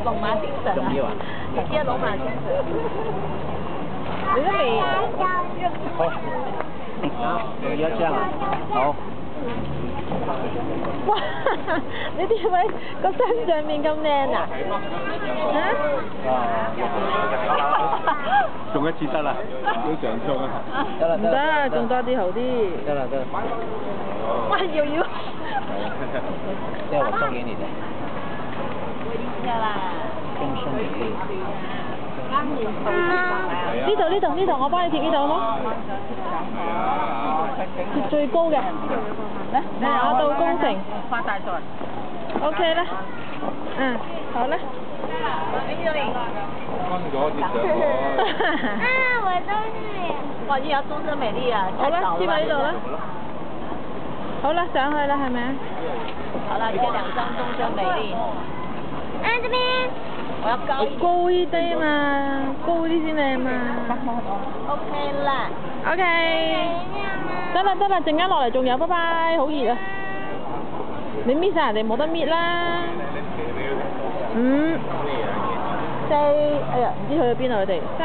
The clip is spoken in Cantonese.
龍馬精神啊！重要啊！你知龍馬精神。你都未？好，有要這樣啊？好。哇！你點解個身上面咁靚啊？中一次得啦，都想中啊！得啦，唔得，仲多啲好啲。得啦得啦。哇！又要。這我送給你的。終身美麗。呢度，我幫你貼呢度好冇？貼最高嘅。馬到功成。發大財。OK 啦。嗯，好啦。乾咗啲上我。我都是。哇！依家終身美麗啊！好啦，貼喺呢度啦。好啦，上去啦，係咪啊？好啦，貼2張終身美麗。這邊。我要高一點。高啲嘛，高啲先靚嘛。OK 啦。OK。得啦，陣間落嚟仲有，拜拜，好熱啊！你搣晒人哋冇得搣啦。5、4，哎呀，唔知去咗邊啊佢哋。3。